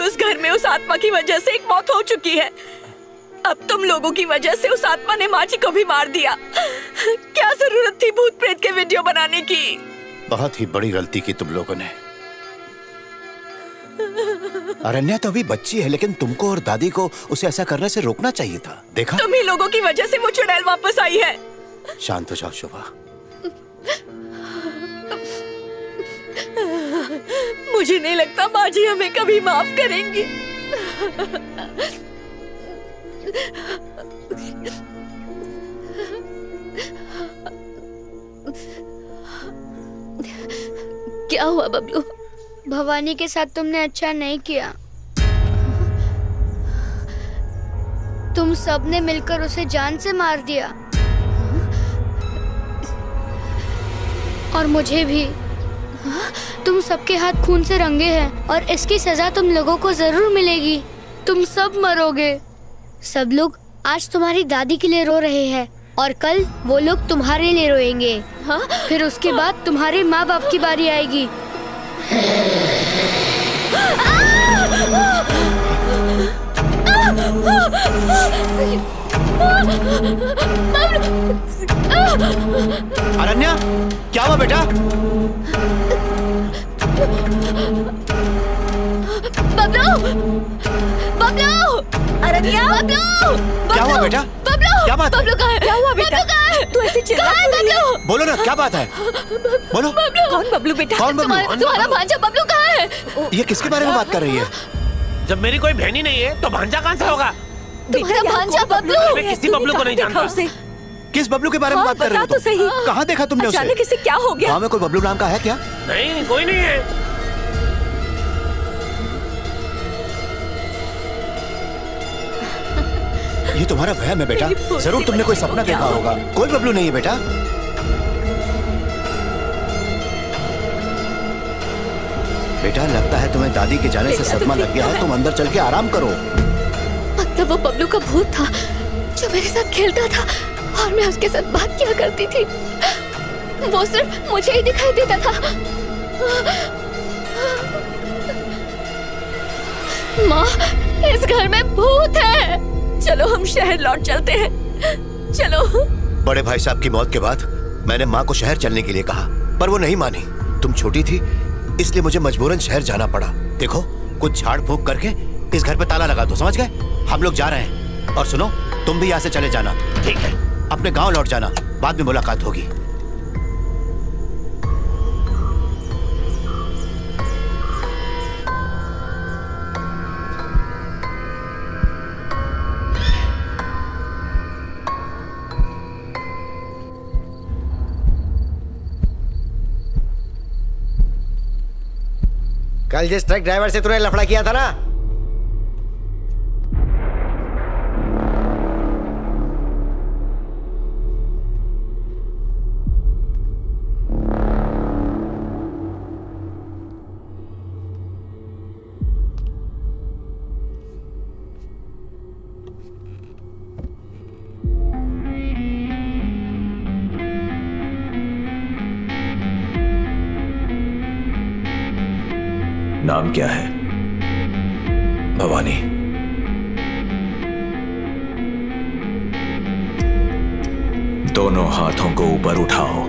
उस घर में उस आत्मा की वजह से एक मौत हो चुकी है। अब तुम लोगों की वजह से उस आत्मा ने माँ जी को भी मार दिया। क्या जरूरत थी भूत प्रेत के वीडियो बनाने की? बहुत ही बड़ी गलती की तुम लोगों ने। अरण्या तो अभी बच्ची है, लेकिन तुमको और दादी को उसे ऐसा करने से रोकना चाहिए था। देखा, तुम ही लोगों की वजह से वो चुड़ैल वापस आई है। शांत हो जाओ शोभा। मुझे नहीं लगता माँ जी हमें कभी माफ करेंगी। क्या हुआ बबलू? भवानी के साथ तुमने अच्छा नहीं किया। तुम सबने मिलकर उसे जान से मार दिया और मुझे भी। तुम सबके हाथ खून से रंगे हैं और इसकी सजा तुम लोगों को जरूर मिलेगी। तुम सब मरोगे। सब लोग आज तुम्हारी दादी के लिए रो रहे हैं और कल वो लोग तुम्हारे लिए रोएंगे। हाँ? फिर उसके बाद तुम्हारे माँ बाप की बारी आएगी। अरण्या, क्या हुआ बेटा? बबलू! बबलू! अरण्या! बबलू! क्या हुआ बेटा? बबलू! क्या बात है? बबलू कहाँ है? क्या हुआ बेटा? बबलू कहाँ है? तू ऐसे चिल्ला क्यों रही है? बबलू! बोलो ना, क्या बात है? बोलो। कौन बबलू बेटा? कौन बबलू? तुम्हारा भांजा बबलू कहाँ है? ये किसके बारे में बात कर रही है? जब मेरी कोई बहन ही नहीं है तो भांजा कहाँ से होगा? तुम्हारा भांजा बबलू! मैं किसी बबलू को नहीं जानता। किस बबलू के बारे में बात कर रही हो बता तो सही। तुम? कहाँ देखा तुमने उसे? अचानक इसे क्या हो गया? गाँव में कोई बबलू नाम का है क्या? नहीं, कोई नहीं है। ये तुम्हारा वहम है बेटा। जरूर तुमने कोई सपना देखा होगा। कोई बबलू नहीं है बेटा। बेटा, लगता है तुम्हें दादी के जाने से सदमा लग गया है। तुम अंदर चल के आराम करो। मतलब वो बबलू का भूत था जो मेरे साथ खेलता था और मैं उसके साथ बात किया करती थी। वो सिर्फ मुझे ही दिखाई देता था। माँ, इस घर में भूत है। चलो हम शहर लौट चलते हैं। चलो। बड़े भाई साहब की मौत के बाद मैंने माँ को शहर चलने के लिए कहा, पर वो नहीं मानी। तुम छोटी थी, इसलिए मुझे मजबूरन शहर जाना पड़ा। देखो, कुछ झाड़ फूक करके इस घर पे ताला लगा दो, समझ गए? हम लोग जा रहे हैं। और सुनो, तुम भी यहाँ से चले जाना। ठीक है। अपने गांव लौट जाना, बाद में मुलाकात होगी। कल जिस ट्रक ड्राइवर से तूने लफड़ा किया था ना, नाम क्या है? भवानी। दोनों हाथों को ऊपर उठाओ।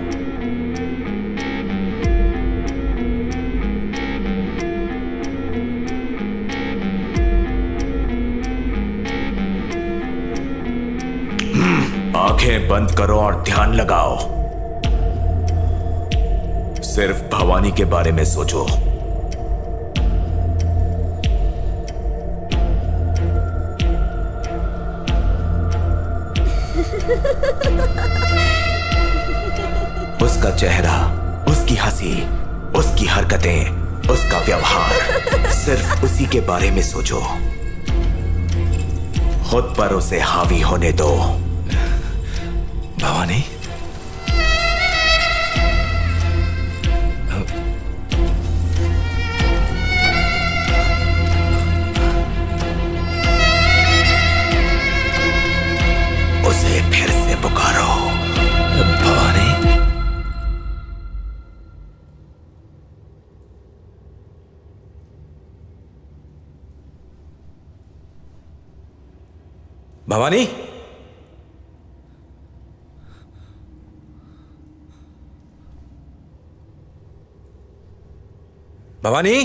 आंखें बंद करो और ध्यान लगाओ। सिर्फ भवानी के बारे में सोचो। उसका चेहरा, उसकी हंसी, उसकी हरकतें, उसका व्यवहार, सिर्फ उसी के बारे में सोचो। खुद पर उसे हावी होने दो। भवानी, उसे फिर से पुकारो। भवानी, भवानी, भवानी,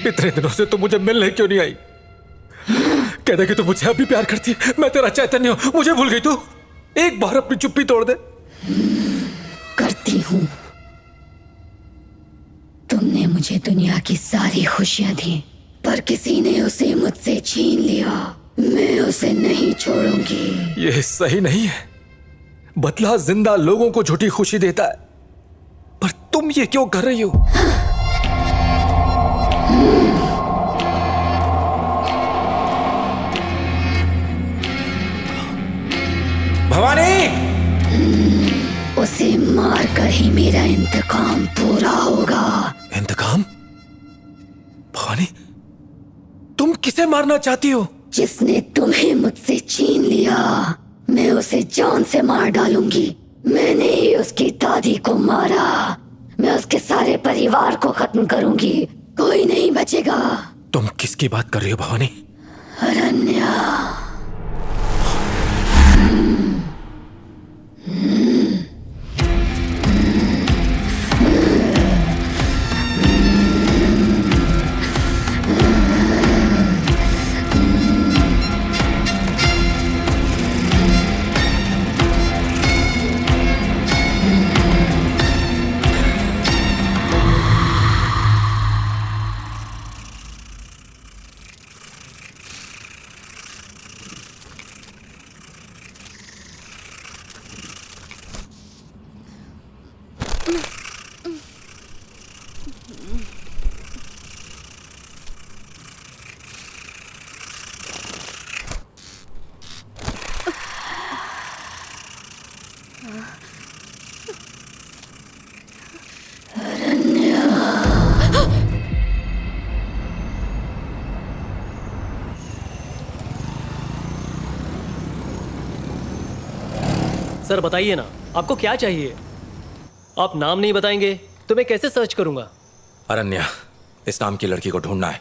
इतने दिनों से तुम मुझे मिलने क्यों नहीं आई? कहता कि तू मुझे अभी प्यार करती है, मैं तेरा चैतन्य हूं, मुझे भूल गई तू? एक बार अपनी चुप्पी तोड़ दे। करती हूँ। तुमने मुझे दुनिया की सारी खुशियां दी, पर किसी ने उसे मुझसे छीन लिया। मैं उसे नहीं छोड़ूंगी। यह सही नहीं है। बदला जिंदा लोगों को झूठी खुशी देता है, पर तुम ये क्यों कर रही हो? भवानी, उसे मार कर ही मेरा इंतकाम पूरा होगा। इंतकाम? भवानी, तुम किसे मारना चाहती हो? जिसने तुम्हें मुझसे छीन लिया, मैं उसे जान से मार डालूंगी। मैंने ही उसकी दादी को मारा। मैं उसके सारे परिवार को खत्म करूंगी। कोई नहीं बचेगा। तुम किसकी बात कर रही हो भवानी? अरण्या। सर बताइए ना, आपको क्या चाहिए? आप नाम नहीं बताएंगे तो मैं कैसे सर्च करूंगा? अरण्या, इस नाम की लड़की को ढूंढना है।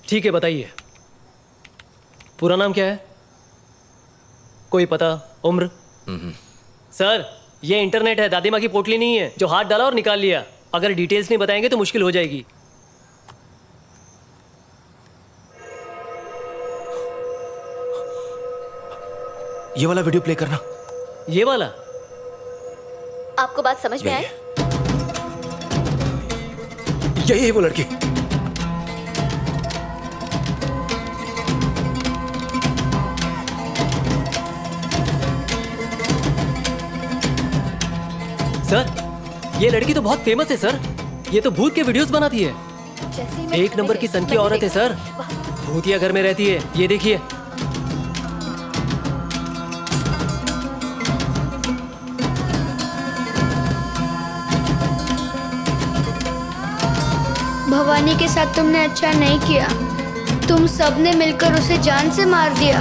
ठीक है, बताइए। पूरा नाम क्या है? कोई पता, उम्र? सर, ये इंटरनेट है, दादी माँ की पोटली नहीं है जो हाथ डाला और निकाल लिया। अगर डिटेल्स नहीं बताएंगे तो मुश्किल हो जाएगी। ये वाला वीडियो प्ले करना। ये वाला? आपको बात समझ में आई? यही है वो लड़की। सर, ये लड़की तो बहुत फेमस है सर। ये तो भूत के वीडियोस बनाती है। एक नंबर की सन की औरत है सर। भूतिया घर में रहती है। ये देखिए। भवानी के साथ तुमने अच्छा नहीं किया। तुम सबने मिलकर उसे जान से मार दिया।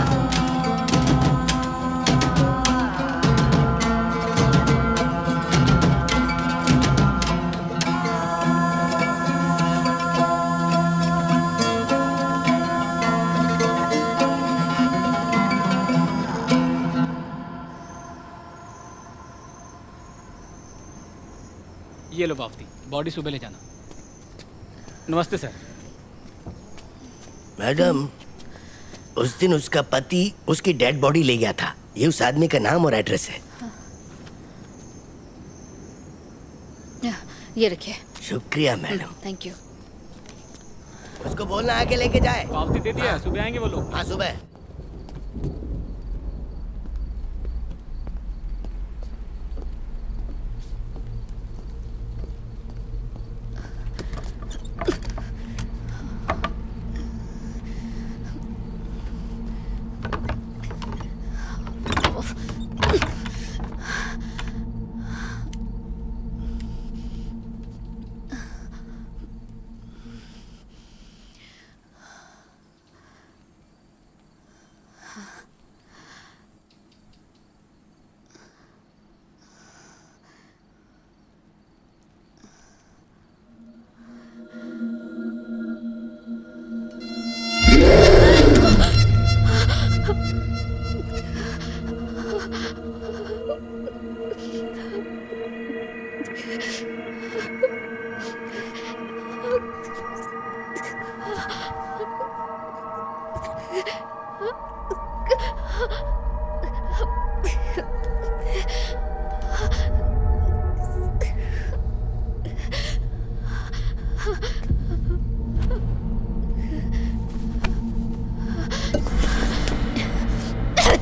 ये लो बाफ्ती, बॉडी सुबह ले जाना। नमस्ते सर। मैडम, उस दिन उसका पति उसकी डेड बॉडी ले गया था। ये उस आदमी का नाम और एड्रेस है। ये रखिए। शुक्रिया मैडम। Thank you. उसको बोलना आके लेके जाए। पावती दे दिया, सुबह आएंगे वो लोग। हाँ, सुबह।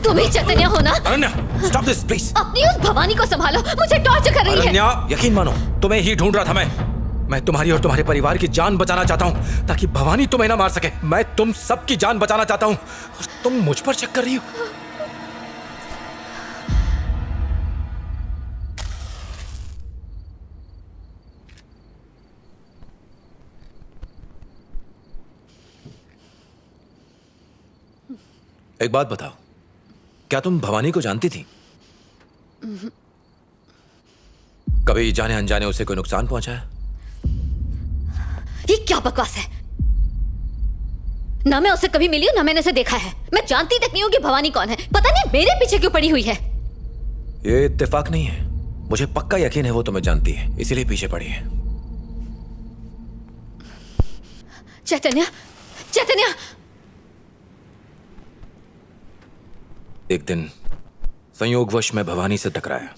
तुम ही चैतन्य हो ना? Ananya, stop this please. अपनी उस भवानी को संभालो, मुझे टॉर्चर कर रही है। अनन्या, यकीन मानो, तुम्हें ही ढूंढ रहा था मैं तुम्हारी और तुम्हारे परिवार की जान बचाना चाहता हूँ ताकि भवानी तुम्हें ना मार सके। मैं तुम सबकी जान बचाना चाहता हूँ और तुम मुझ पर शक कर रही हो। एक बात बताओ, क्या तुम भवानी को जानती थी? कभी जाने अनजाने उसे कोई नुकसान पहुंचाया? ये क्या बकवास है? ना मैं उससे कभी मिली हूं, ना मैंने उसे देखा है। मैं जानती तक नहीं हूं कि भवानी कौन है। पता नहीं मेरे पीछे क्यों पड़ी हुई है। ये इत्तेफाक नहीं है, मुझे पक्का यकीन है वो तुम्हें जानती है, इसीलिए पीछे पड़ी है। चैतन्य, चैतन्य! एक दिन संयोगवश मैं भवानी से टकराया।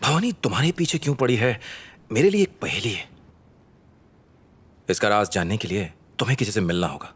भवानी तुम्हारे पीछे क्यों पड़ी है, मेरे लिए एक पहेली है। इसका राज जानने के लिए तुम्हें किसी से मिलना होगा।